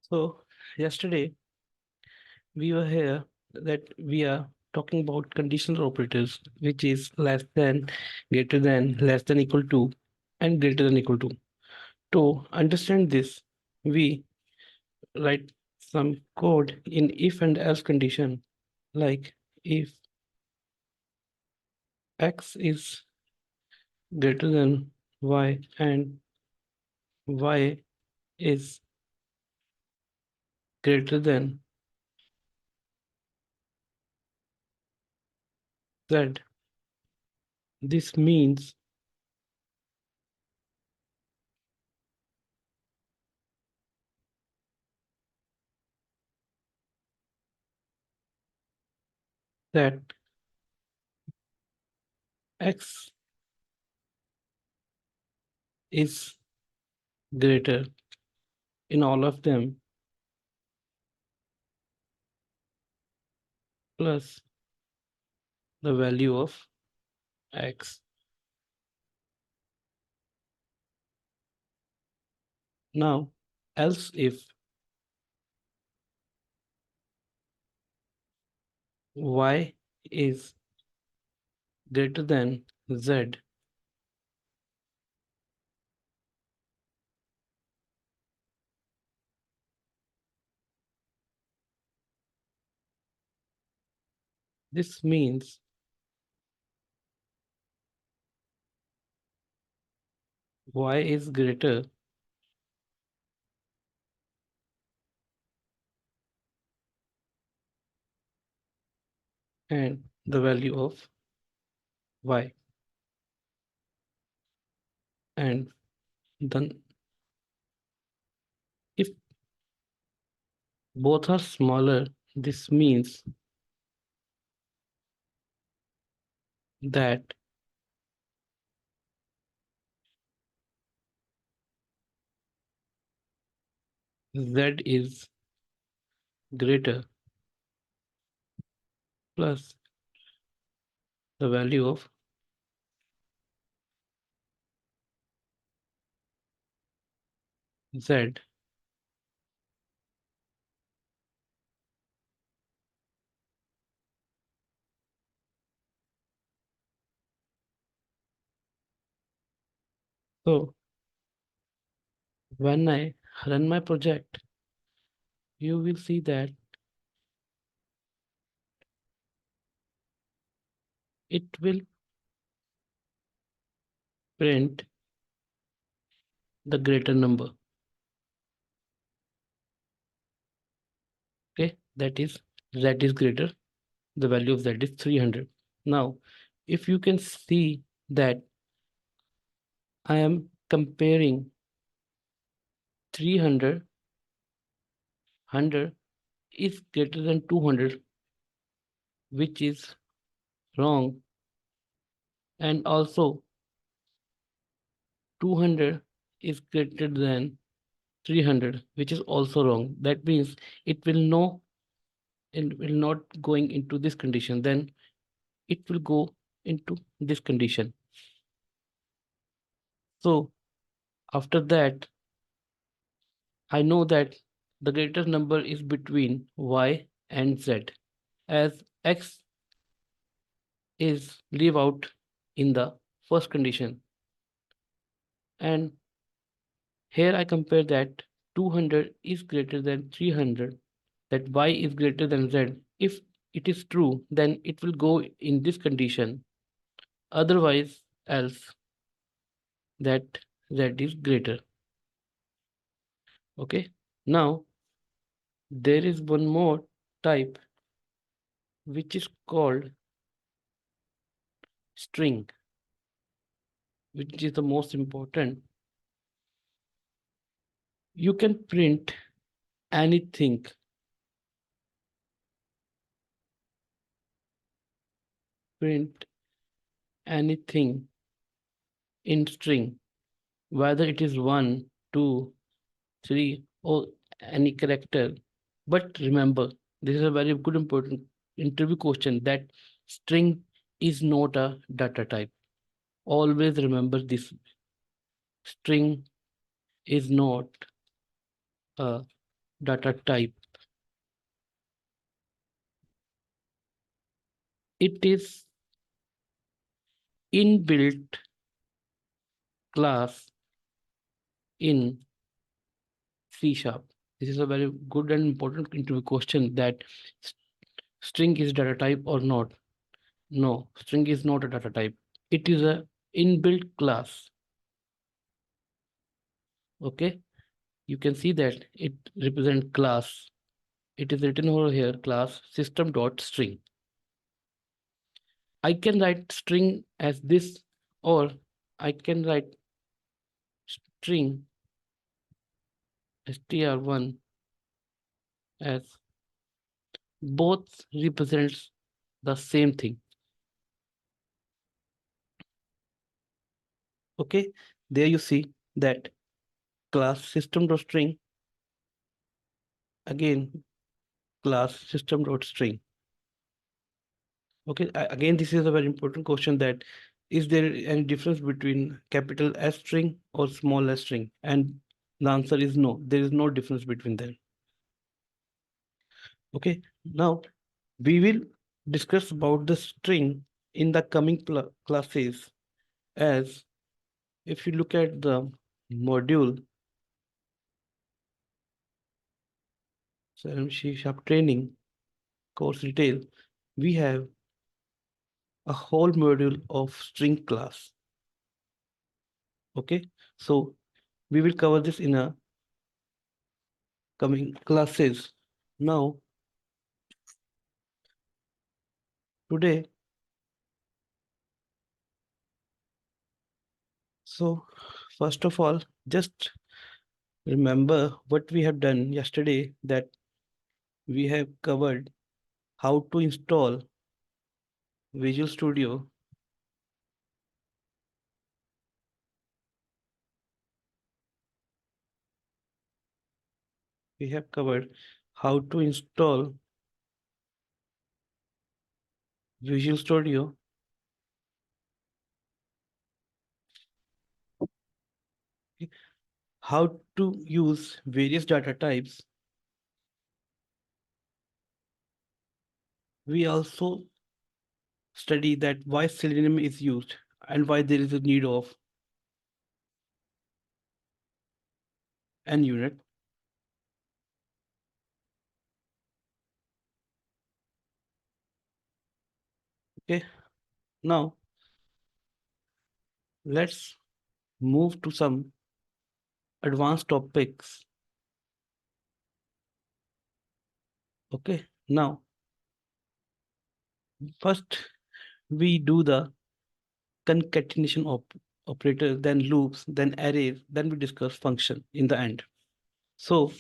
So yesterday we were here that we are talking about conditional operators, which is less than, greater than, less than equal to, and greater than equal to. To understand this, we write some code in if and else condition, like if x is greater than y and y is greater than z. This means that x is greater in all of them plus the value of x. Now, else if y is greater than z, this means y is greater and the value of y. And then if both are smaller, this means that z is greater plus the value of z. So when I run my project, you will see that it will print the greater number. Okay, that is z is greater, the value of z is 300. Now, if you can see that I am comparing 300, 100 is greater than 200, which is wrong, and also 200 is greater than 300, which is also wrong. That means it will no, it will not going into this condition. Then it will go into this condition. So after that, I know that the greatest number is between y and z, as x is leave out in the first condition. And here I compare that 200 is greater than 300, that y is greater than z. If it is true, then it will go in this condition. Otherwise, else that z is greater. Okay. Now, there is one more type which is called string, which is the most important. You can print anything, print anything in string, whether it is 1, 2, 3, or any character. But remember, this is a very good important interview question, that string is not a data type. Always remember this. String is not a data type. It is inbuilt class in C sharp. This is a very good and important interview question that string is data type or not. No, string is not a data type. It is a inbuilt class. Okay, you can see that it represents class. It is written over here class system dot string. I can write string as this, or I can write string str1 as both represents the same thing. Okay, there you see that class system.string, again class system.string. Okay, again this is a very important question, that is there any difference between capital S string or small s string? And the answer is no, there is no difference between them. Okay, now we will discuss about the string in the coming classes, as if you look at the module Selenium C# training course detail, we have a whole module of string class. Okay, so we will cover this in a coming classes. Now, today, so first of all, just remember what we have done yesterday, that we have covered how to install Visual Studio. We have covered how to install Visual Studio, how to use various data types. We also study that why Selenium is used and why there is a need of an unit. Okay, now let's move to some advanced topics. Okay, now first we do the concatenation operator, then loops, then arrays, then we discuss function in the end. So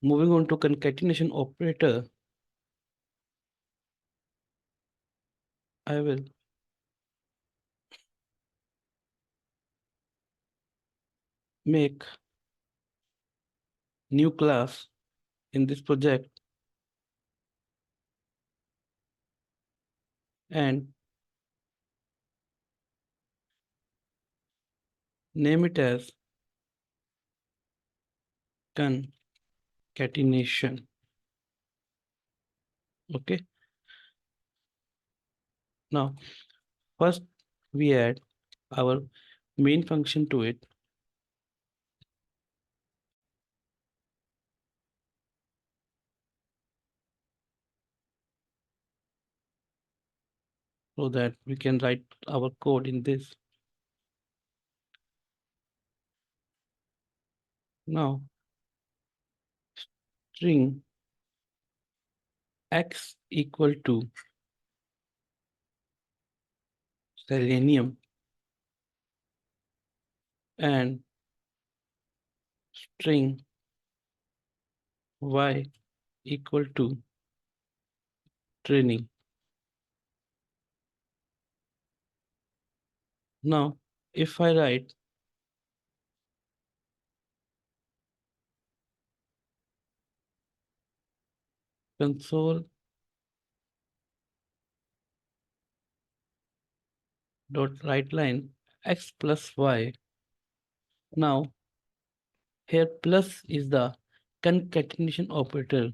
moving on to concatenation operator, I will make new class in this project and name it as concatenation. Okay, now first we add our main function to it. So that we can write our code in this. Now string x equal to Selenium and string y equal to training. Now, if I write console dot write line x plus y, now here plus is the concatenation operator.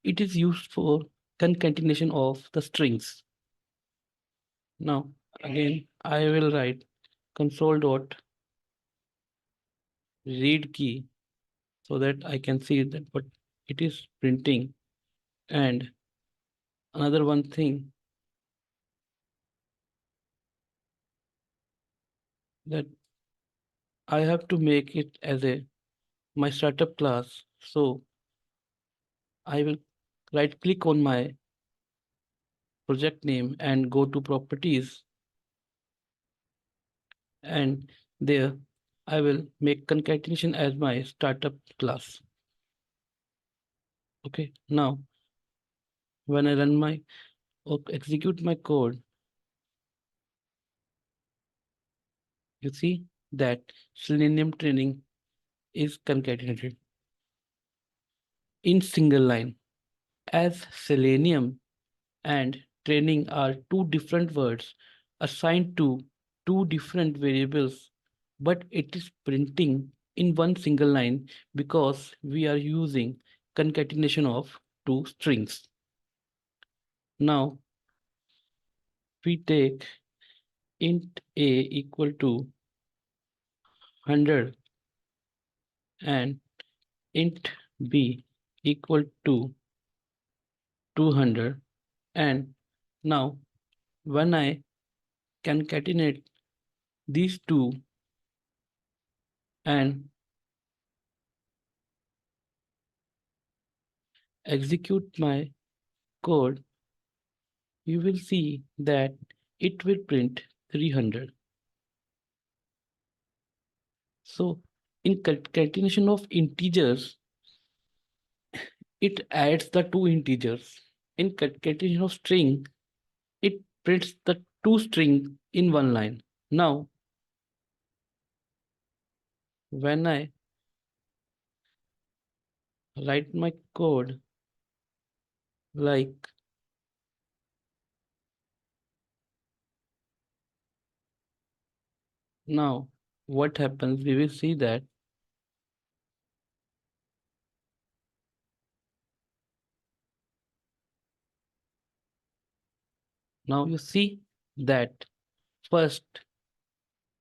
It is used for concatenation of the strings. Now, again, I will write console dot read key so that I can see that what it is printing. And another one thing that I have to make it as a my startup class. So I will right click on my project name and go to properties, and there I will make concatenation as my startup class. Okay, now when I run my or execute my code, you see that Selenium training is concatenated in single line. As Selenium and training are two different words assigned to two different variables, but it is printing in one single line because we are using concatenation of two strings. Now we take int a equal to 100 and int b equal to 200, and now when I concatenate these two and execute my code, you will see that it will print 300. So in concatenation of integers, it adds the two integers. In concatenation of string, it prints the two string in one line. Now, when I write my code like now, what happens? We will see that now you see that first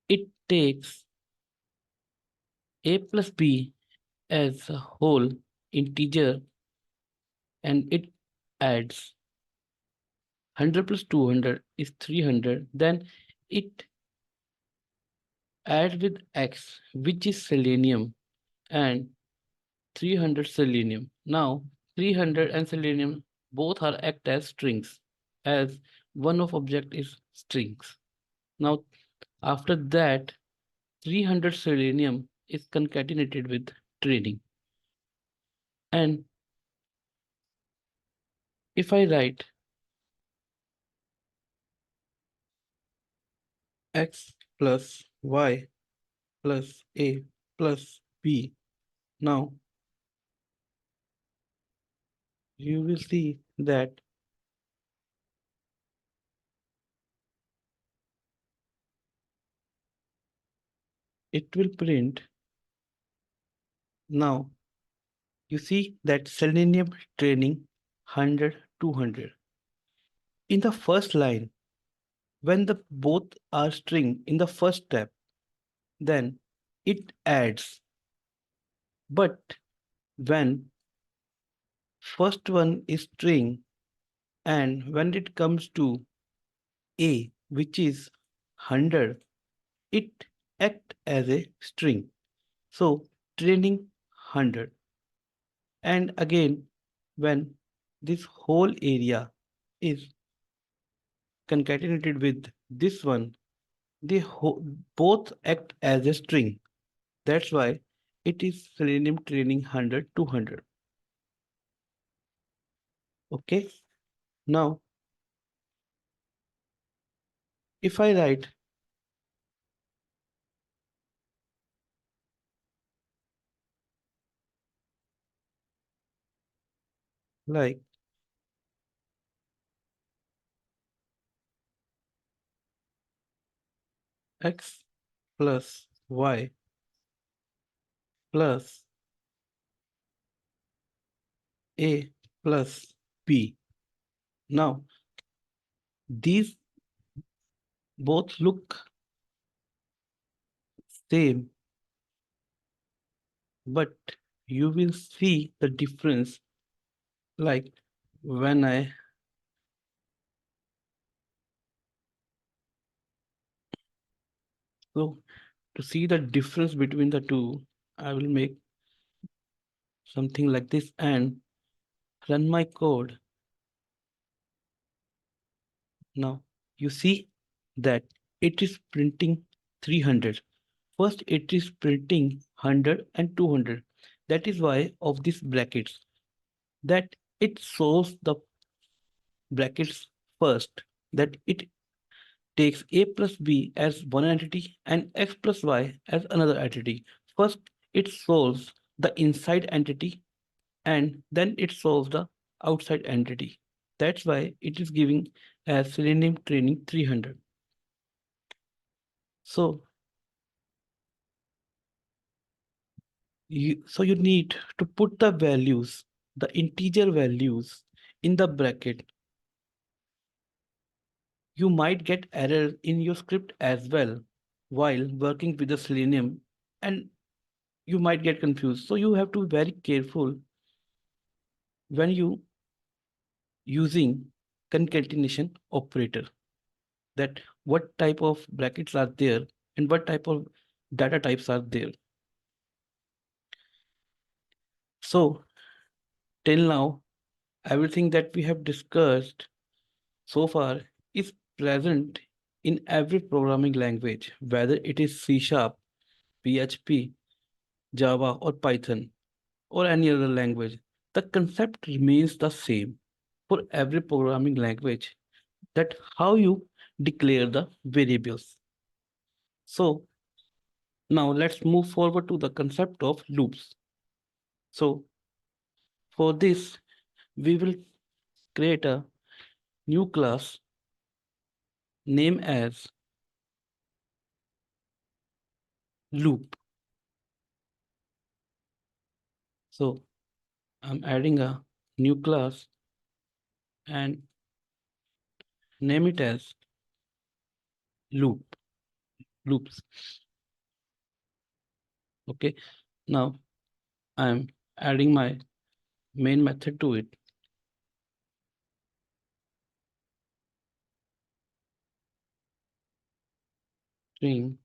it takes a plus b as a whole integer and it adds 100 plus 200 is 300. Then it adds with x, which is selenium, and 300 selenium. Now 300 and selenium both are act as strings, as one of object is strings. Now after that 300 selenium is concatenated with training. And if I write x plus y plus a plus b, now you will see that it will print. Now you see that selenium training 100 200. In the first line, when the both are string in the first step, then it adds. But when first one is string and when it comes to a, which is 100, it act as a string. So training 100. And again, when this whole area is concatenated with this one, they both act as a string. That's why it is Selenium training 100 200. Okay. Now, if I write like x plus y plus A plus B. Now, these both look same, but you will see the difference like when I so to see the difference between the two, I will make something like this and run my code. Now you see that it is printing 300. First, it is printing 100 and 200. That is why of these brackets that it shows the brackets first, that it takes a plus b as one entity and x plus y as another entity. First, it solves the inside entity and then it solves the outside entity. That's why it is giving as Selenium Training 300. So you need to put the values, the integer values in the bracket. You might get errors in your script as well while working with the Selenium, and you might get confused. So you have to be very careful when you using concatenation operator, that what type of brackets are there and what type of data types are there. So till now, everything that we have discussed so far is present in every programming language, whether it is C Sharp, PHP, Java, or Python, or any other language. The concept remains the same for every programming language, that how you declare the variables. So now let's move forward to the concept of loops. So for this, we will create a new class name as loop. So I'm adding a new class and name it as loops. Okay. Now I'm adding my main method to it. String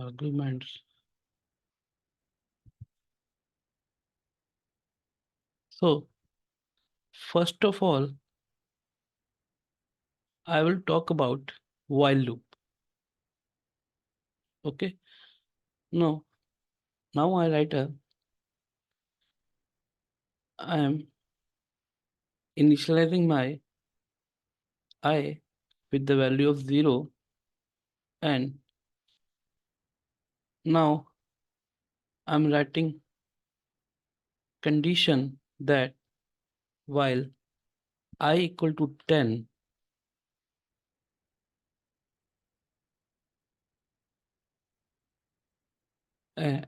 arguments. So first of all, I will talk about while loop. Okay. No. Now I write a I am initializing my I with the value of 0, and now I'm writing condition that while I equal to 10, uh,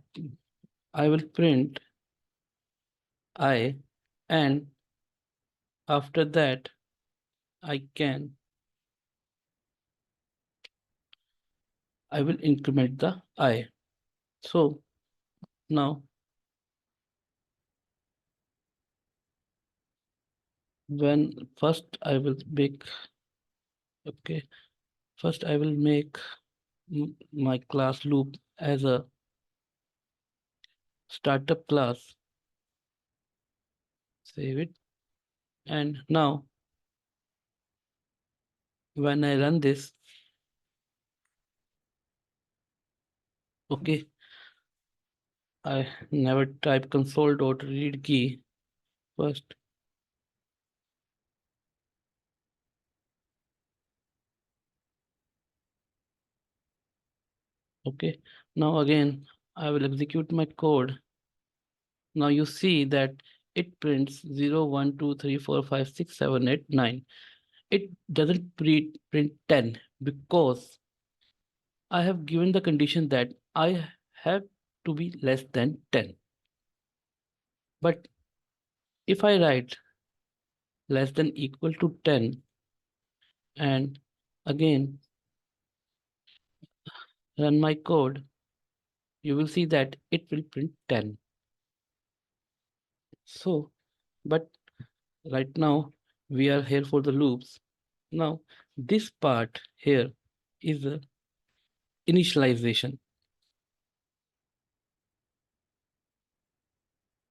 I will print I, and after that I will increment the I. So now when first I will make, okay, first I will make my class loop as a startup class, save it, and now when I run this, okay, I never type console.read key first. Okay, now again I will execute my code. Now you see that it prints 0, 1, 2, 3, 4, 5, 6, 7, 8, 9. It doesn't print 10 because I have given the condition that I have to be less than 10. But if I write less than equal to 10 and again run my code, you will see that it will print 10. So, but right now we are here for the loops. Now, this part here is the initialization.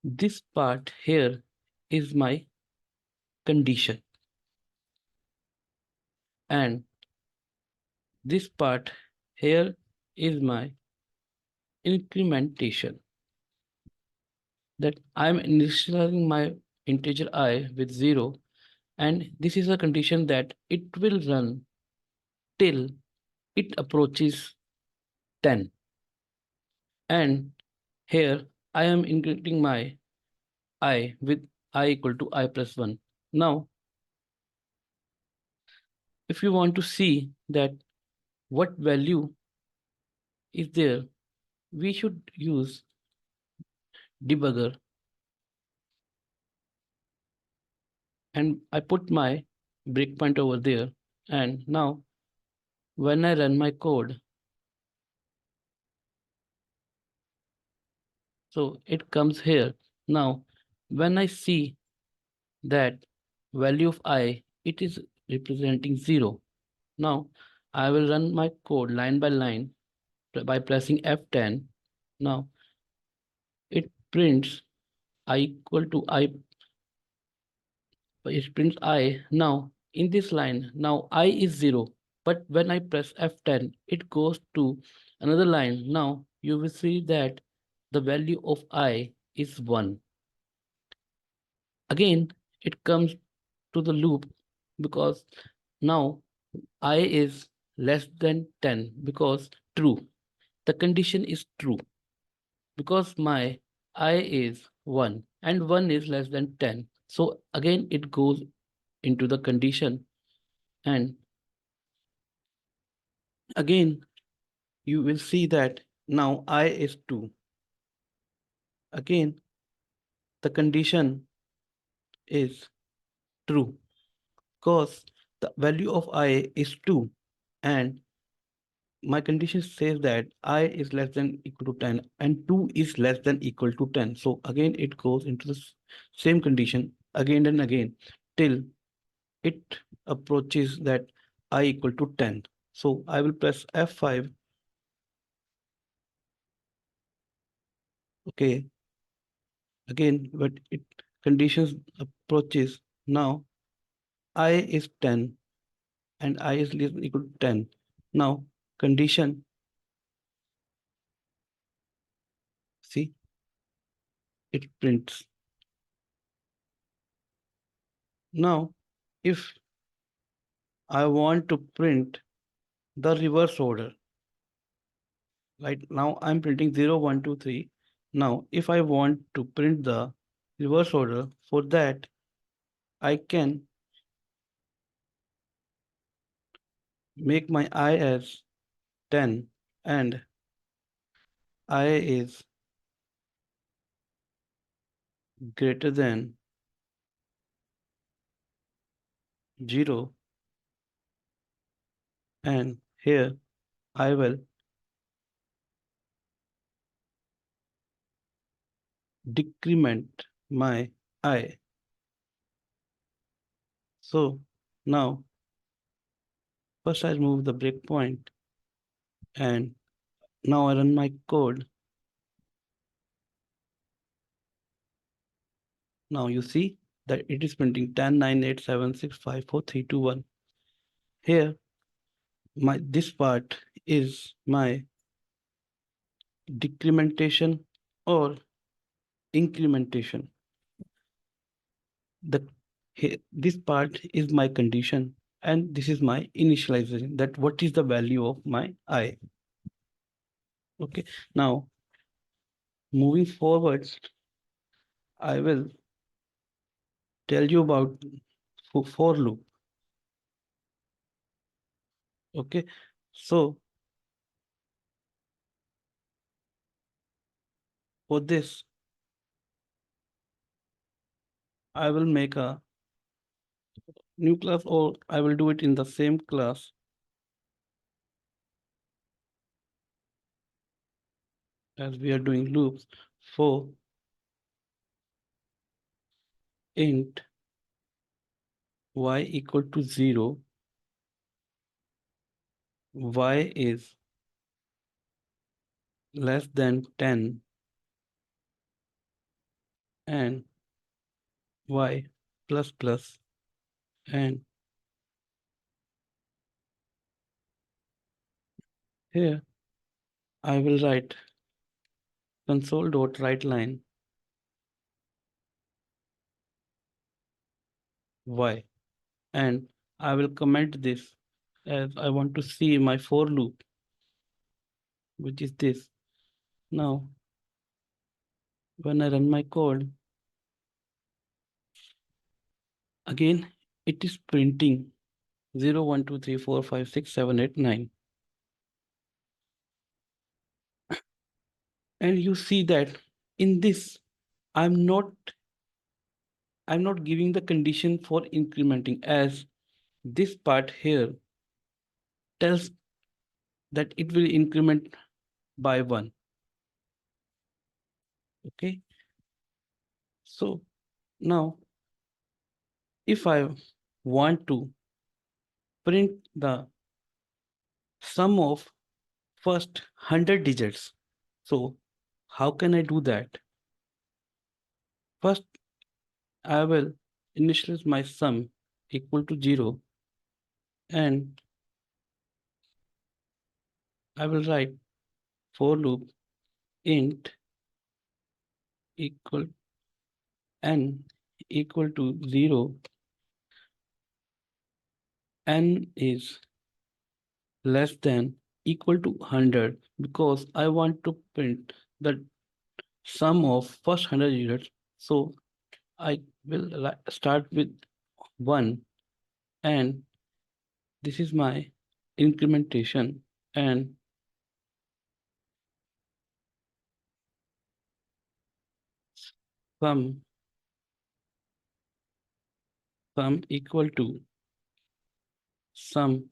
This part here is my condition. And this part here is my incrementation. That I'm initializing my integer I with 0, and this is a condition that it will run till it approaches 10. And here I am incrementing my I with I equal to I plus 1. Now, if you want to see that what value is there, we should use debugger, and I put my breakpoint over there. And now when I run my code, so it comes here. Now, when I see that value of I, it is representing 0. Now, I will run my code line by line by pressing F10. Now, it prints I equal to I, it prints I. Now, in this line, now I is 0. But when I press F10, it goes to another line. Now, you will see that the value of I is 1. Again, it comes to the loop because now I is less than 10 because true. The condition is true because my I is 1 and 1 is less than 10. So again, it goes into the condition, and again, you will see that now I is 2. Again, the condition is true because the value of I is 2, and my condition says that I is less than equal to 10 and 2 is less than equal to 10. So again, it goes into the same condition again and again till it approaches that I equal to 10. So I will press F5. Okay. Again, but it conditions approaches now I is 10 and I is less than equal to 10. Now condition, see, it prints. Now, if I want to print the reverse order, right now I'm printing 0, 1, 2, 3. Now, if I want to print the reverse order, for that, I can make my I as 10 and I is greater than 0, and here I will decrement my I. So now first I remove the breakpoint, and now I run my code. Now you see that it is printing 10, 9, 8, 7, 6, 5, 4, 3, 2, 1. Here my this part is my decrementation or incrementation. The this part is my condition and this is my initialization, that what is the value of my I. Okay, now moving forwards, I will tell you about for loop. Okay, so for this I will make a new class, or I will do it in the same class. As we are doing loops for int y equal to 0, y is less than 10, and y plus plus, and here I will write console.writeLine y, and I will comment this as I want to see my for loop, which is this. Now, when I run my code, again, it is printing 0, 1, 2, 3, 4, 5, 6, 7, 8, 9. And you see that in this, I'm not giving the condition for incrementing, as this part here tells that it will increment by 1. Okay. So now if I want to print the sum of first 100 digits, so how can I do that? First, I will initialize my sum equal to 0, and I will write for loop int equal n equal to 0. N is less than equal to 100, because I want to print the sum of first 100 units. So I will start with 1, and this is my incrementation, and sum equal to sum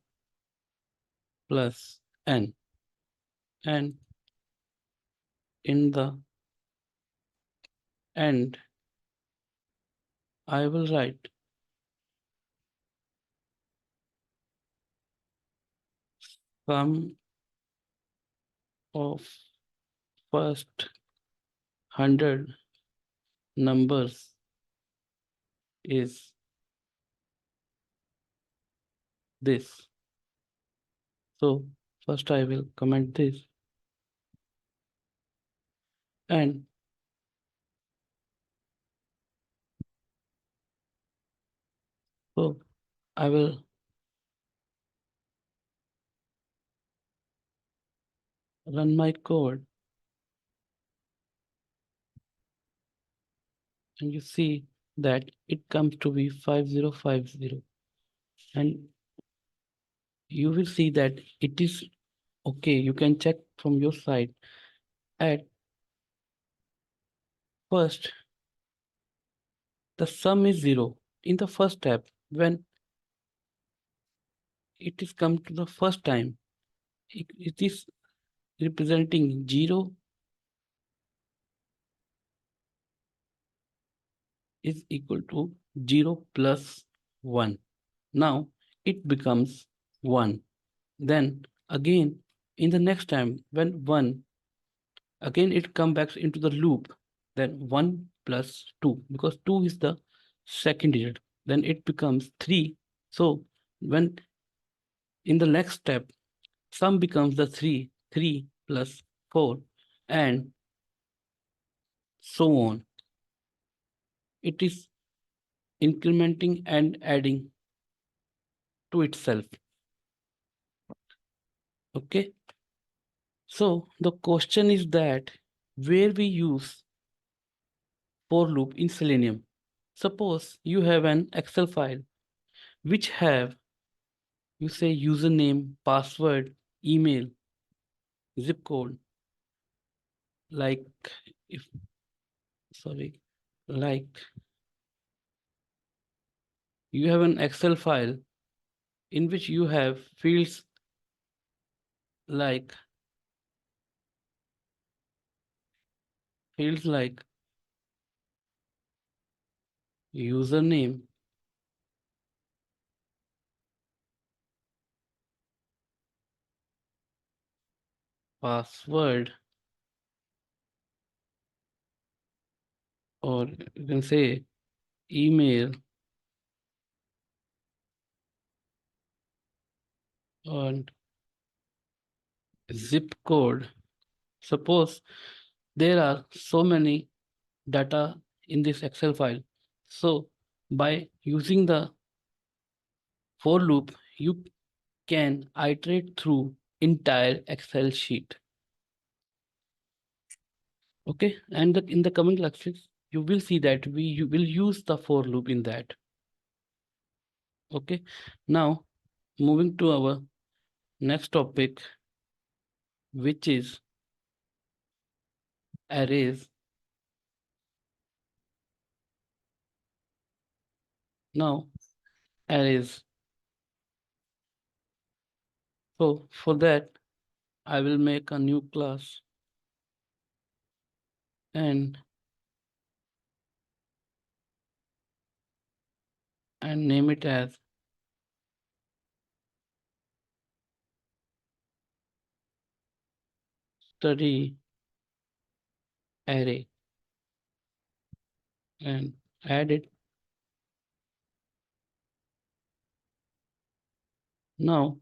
plus n, and in the end I will write sum of first 100 numbers is this. So first I will comment this, and so I will run my code, and you see that it comes to be 5050, and you will see that it is okay. You can check from your side. At first, the sum is 0 in the first step. When it is come to the first time, it is representing 0 is equal to 0 plus 1. Now it becomes 1. Then again, in the next time, when 1, again it comes back into the loop, then 1 plus 2, because 2 is the second digit, then it becomes 3. So when in the next step, sum becomes the 3, 3 plus 4, and so on. It is incrementing and adding to itself. Okay. So the question is that where we use for loop in Selenium. Suppose you have an Excel file which have, you say, username, password, email, zip code, like if sorry, like you have an Excel file in which you have fields like username, password, or you can say email, and zip code. Suppose there are so many data in this Excel file. So by using the for loop, you can iterate through entire Excel sheet. Okay, and in the coming lectures, you will see that you will use the for loop in that. Okay, now moving to our next topic, which is arrays. Now, arrays. So for that, I will make a new class and name it as study array and add it. Now,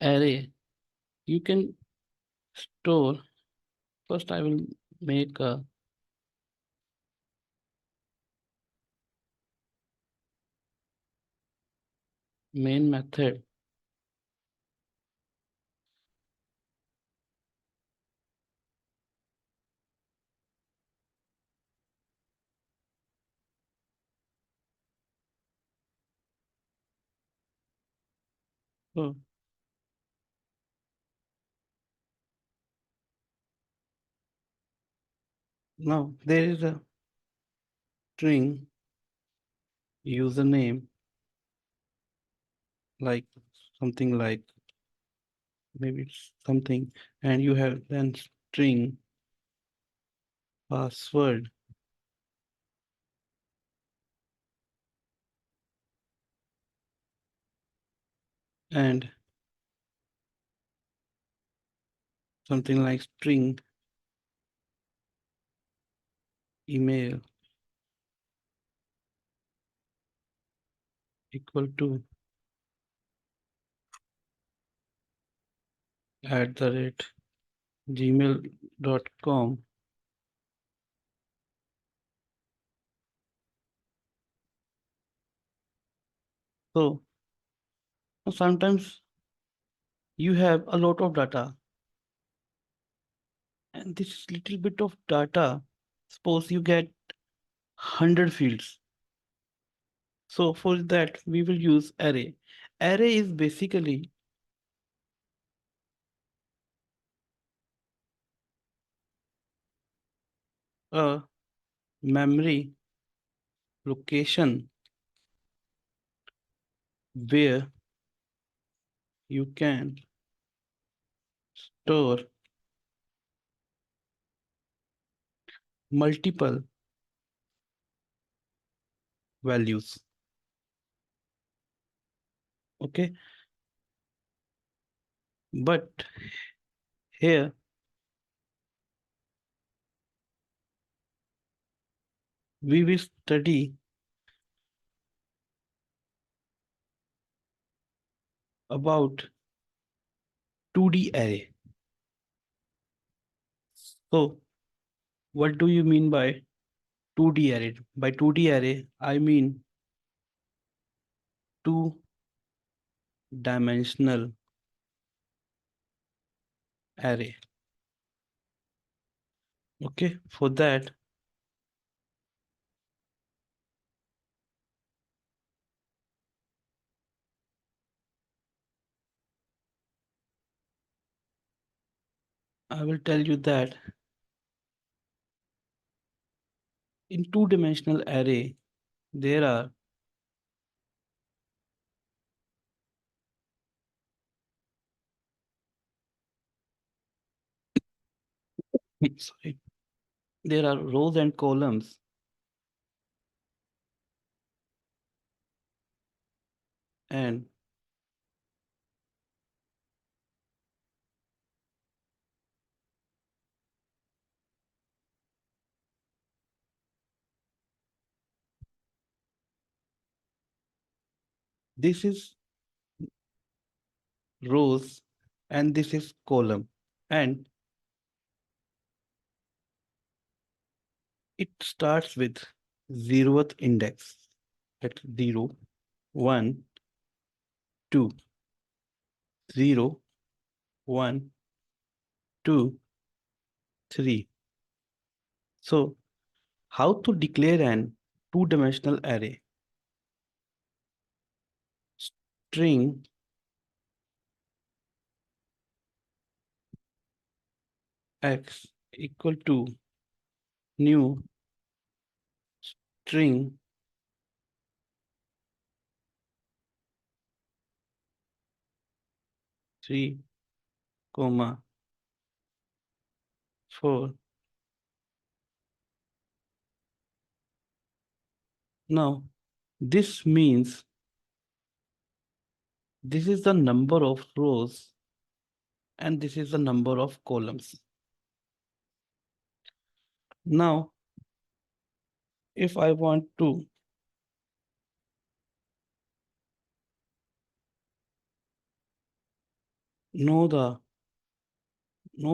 array, you can store. First, I will make a main method. So now there is a string username, like something like maybe it's something, and you have then string password, and something like string email equal to @gmail.com. So sometimes you have a lot of data, and this little bit of data, suppose you get 100 fields. So for that, we will use array. Array is basically a memory location where you can store multiple values. Okay, but here we will study about 2D array. So what do you mean by 2D array? By 2D array, I mean two dimensional array. Okay, for that, I will tell you that In two-dimensional array, there are sorry, there are rows and columns, and this is rows and this is column, and it starts with zeroth index at 0, 1, 2, 0, 1, 2, 3. So how to declare an two-dimensional array? String x equal to new string three comma 4. Now this means this is the number of rows and this is the number of columns. Now if I want to know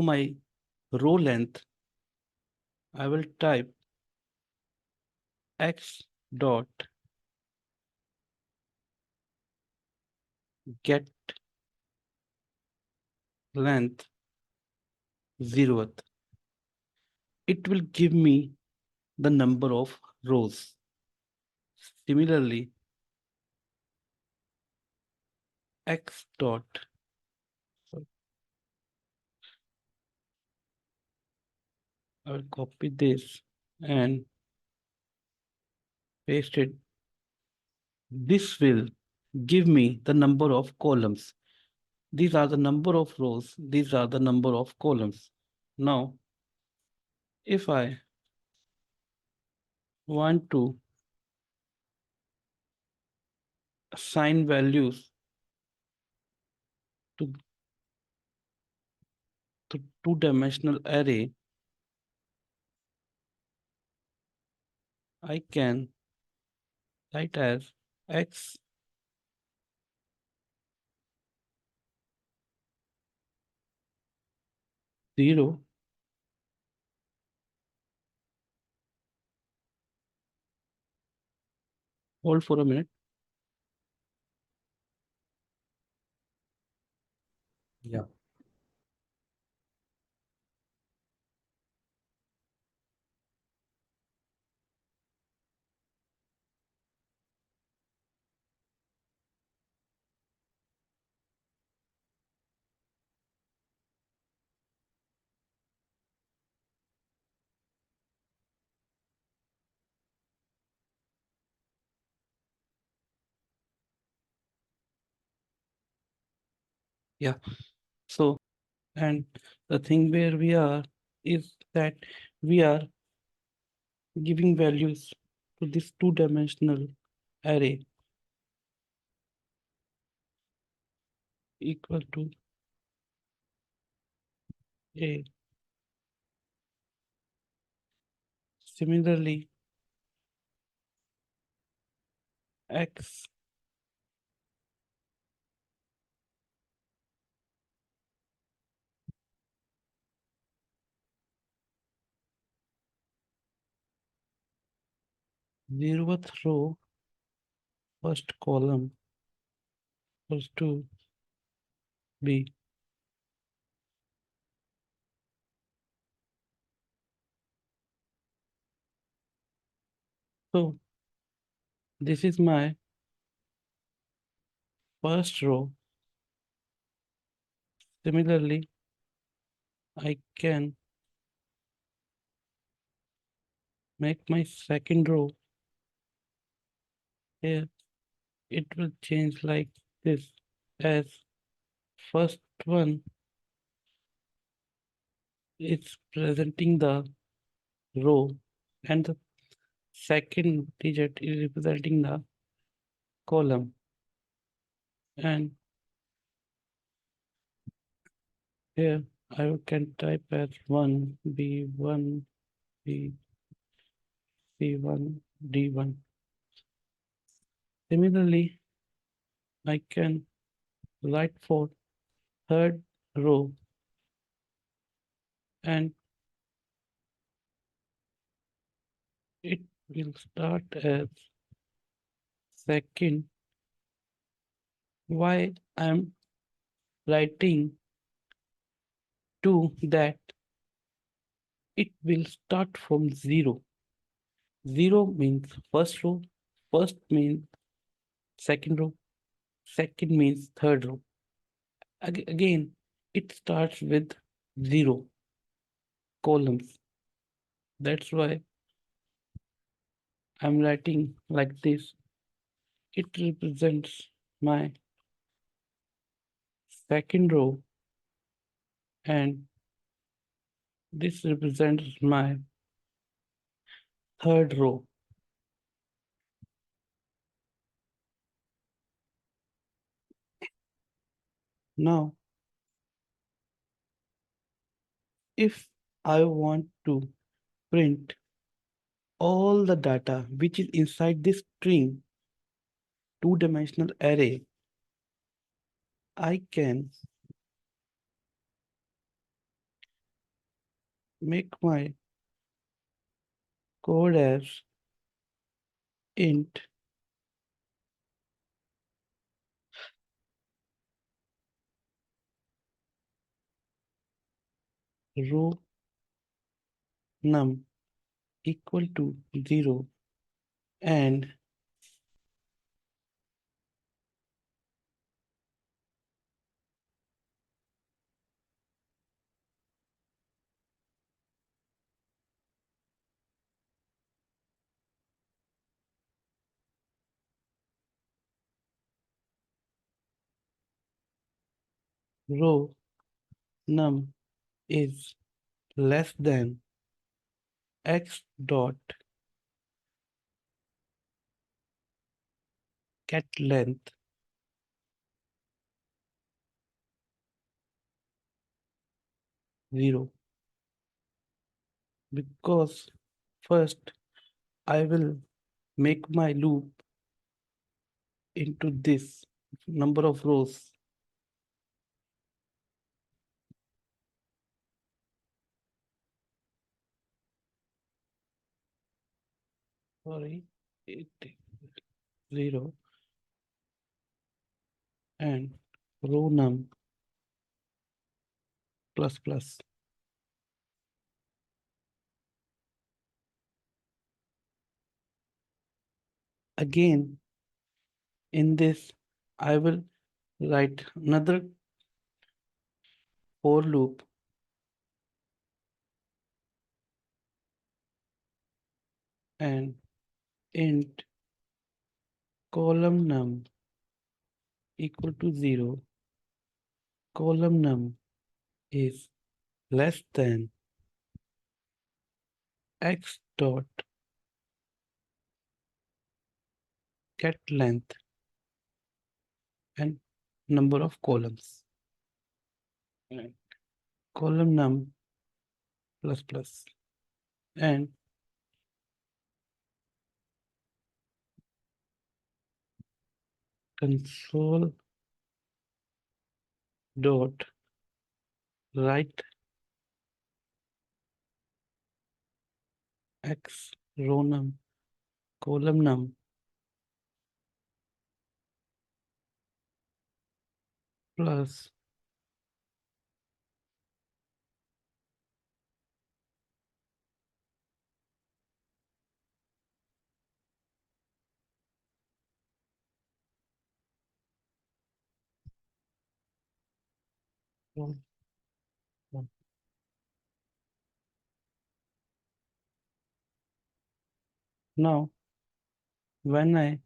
my row length, I will type x dot get length 0th. It will give me the number of rows. Similarly, x dot, I will copy this and paste it. This will give me the number of columns. These are the number of rows. These are the number of columns. Now, if I want to assign values to two-dimensional array, I can write as x zero hold for a minute. Yeah. Yeah. So, and the thing where we are is that we are giving values to this two-dimensional array equal to a. Similarly, x 0th row, first column equals to b. So this is my first row. Similarly, I can make my second row here, it will change like this, as first one is presenting the row and the second digit is representing the column. And here I can type as 1, B1, B, C1, D1. Similarly, I can write for third row and it will start as second. Why I'm writing to that, it will start from 0. 0 means first row, first means second row, second means third row. Again, it starts with 0 columns. That's why I'm writing like this. It represents my second row and this represents my third row. Now, if I want to print all the data which is inside this string two-dimensional array, I can make my code as int row num equal to 0 and row num is less than x dot get length 0, because first I will make my loop into this number of rows. Sorry, it 0 and row num plus plus. Again, in this, I will write another for loop and int column num equal to 0, column num is less than x dot get length and number of columns. And column num plus plus and console dot write x row num column num plus one, one. Now, when I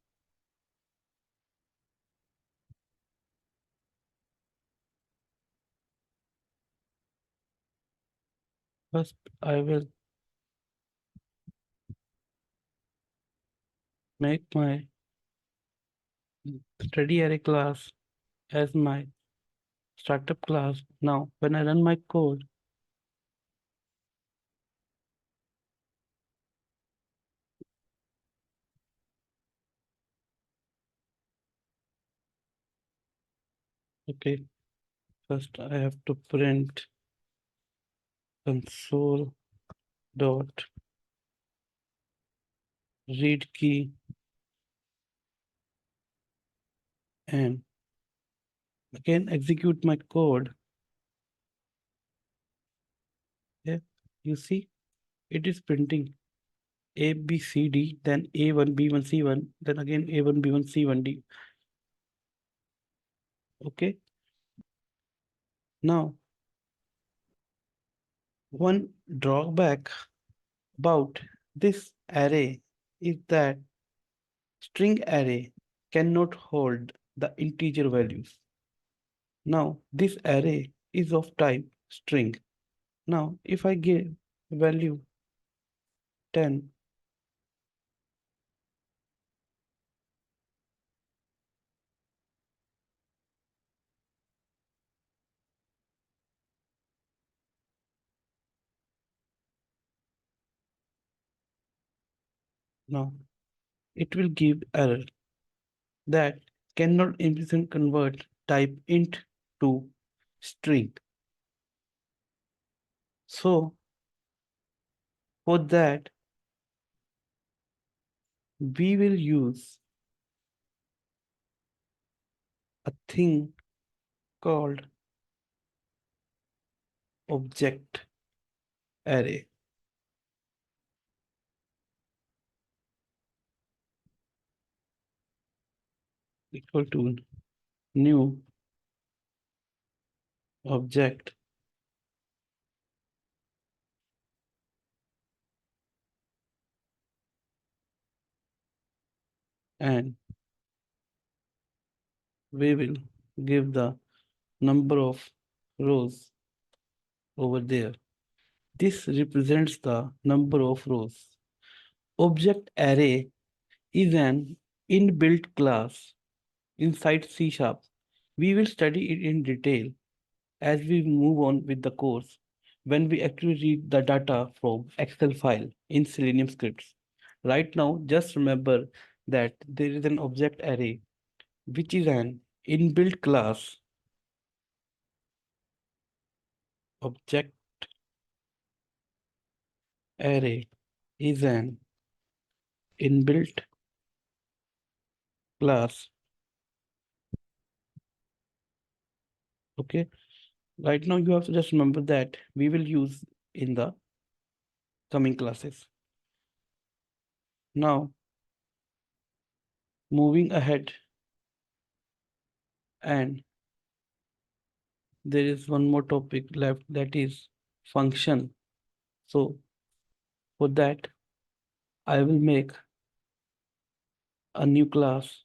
first I will make my study array class as my startup class. Now, when I run my code, okay, first I have to print console dot read key and again execute my code. Yeah, you see, it is printing A, B, C, D, then A1, B1, C1, then again A1, B1, C1, D. Okay. Now, one drawback about this array is that string array cannot hold the integer values. Now, this array is of type string. Now, if I give value 10, now it will give error that cannot implicitly convert type int to string. So for that, we will use a thing called object array equal to new object and we will give the number of rows over there. This represents the number of rows. Object array is an inbuilt class inside C Sharp. We will study it in detail as we move on with the course when we actually read the data from Excel file in Selenium scripts. Right now, just remember that there is an object array which is an inbuilt class. Object array is an inbuilt class. Okay. Right now, you have to just remember that we will use in the coming classes. Now, moving ahead, and there is one more topic left, that is function. So for that, I will make a new class.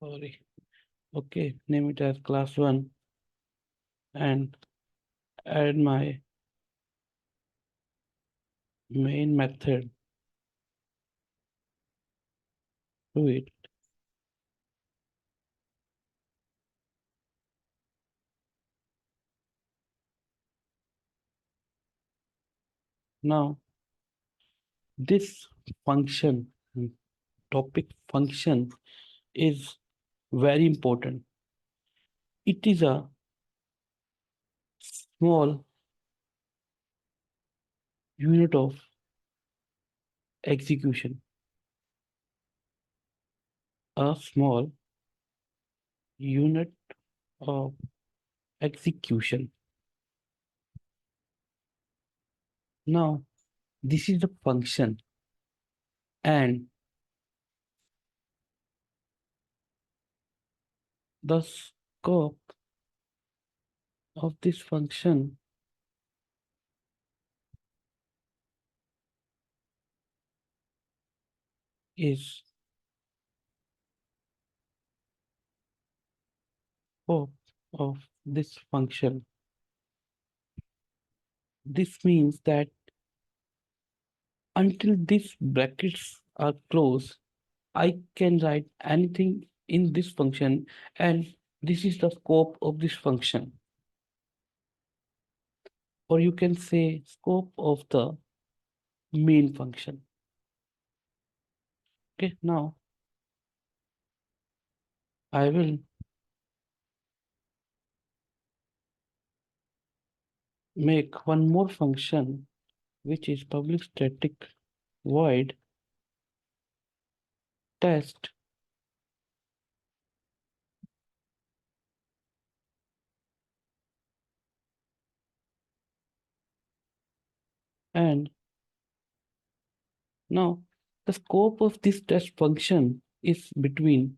Sorry. Okay, name it as class 1 and add my main method to it. Now, this function, topic function, is very important. It is a small unit of execution. A small unit of execution. Now, this is the function, and the scope of this function is scope of this function. This means that until these brackets are closed, I can write anything in this function, and this is the scope of this function. Or you can say scope of the main function. Okay, now I will make one more function which is public static void test, and now the scope of this test function is between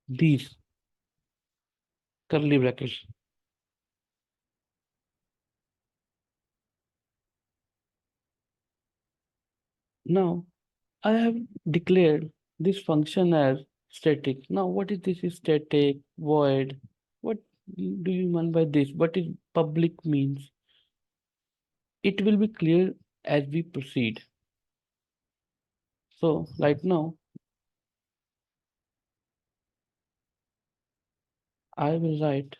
these curly brackets. Now I have declared this function as static. Now what is this is static void? What do you mean by this? What is public means? It will be clear as we proceed. So right now I will write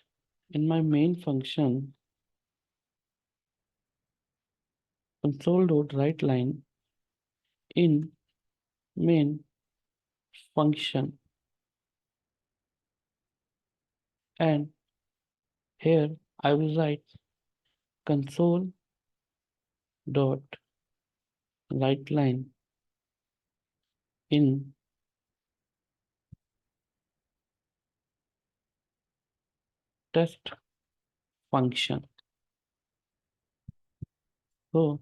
in my main function console.writeLine in main function, and here I will write console dot writeLine in test function. So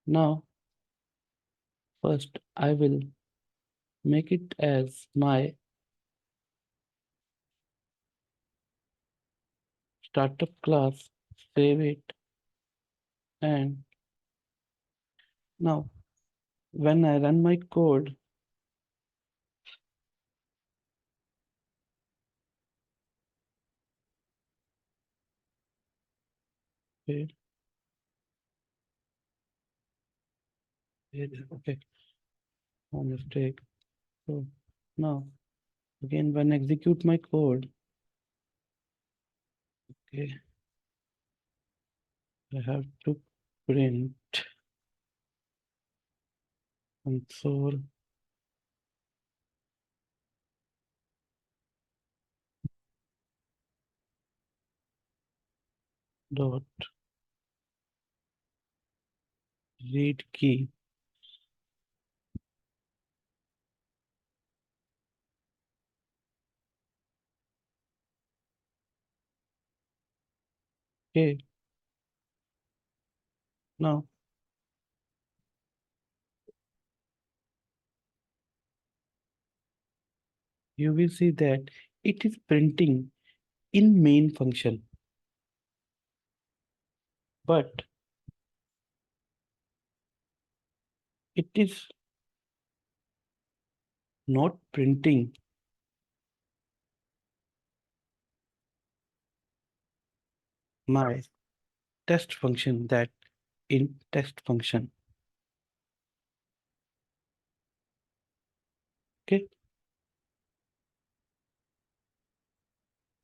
now first I will make it as my startup class, save it, and now when I run my code, okay, okay, no mistake. So now again when I execute my code, okay, I have to print console dot read key. Okay, now you will see that it is printing in main function, but it is not printing my test function that in test function. Okay,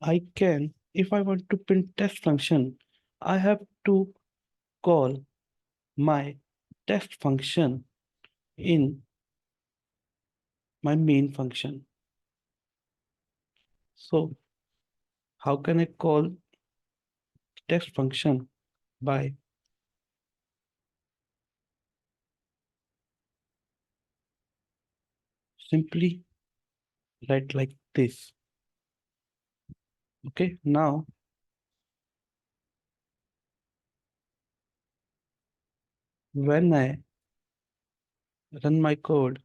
I can, if I want to print test function, I have to call my test function in my main function. So how can I call test function? By simply write like this. Okay, now when I run my code,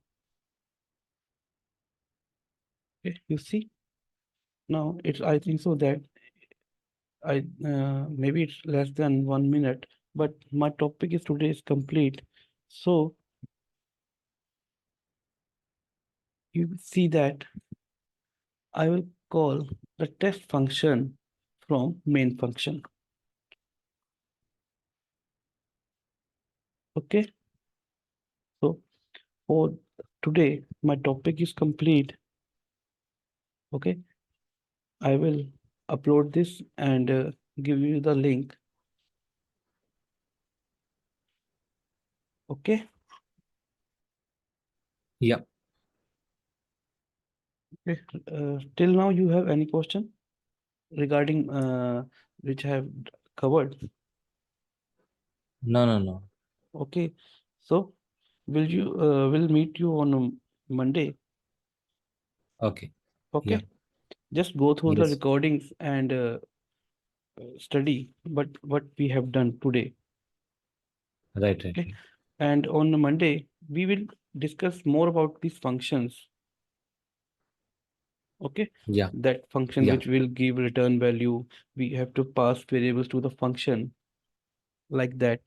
okay, you see, now it's, I think so that I maybe it's less than 1 minute, but my topic is today is complete. So you will see that I will call the test function from main function. Okay. So for today, my topic is complete. Okay. I will upload this and give you the link. Okay. Yeah. Okay. Till now, you have any question regarding which I have covered? No, no, no. Okay. So will meet you on Monday. Okay. Okay. Yeah. Just go through the Yes. recordings and study what we have done today. Right, right, Okay. right. And on Monday, we will discuss more about these functions. Okay. Yeah. That function Yeah. which will give return value. We have to pass variables to the function like that.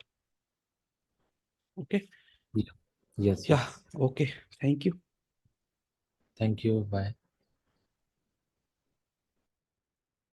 Okay. Yeah. Yes, Yeah. yes. Okay. Thank you. Thank you. Bye.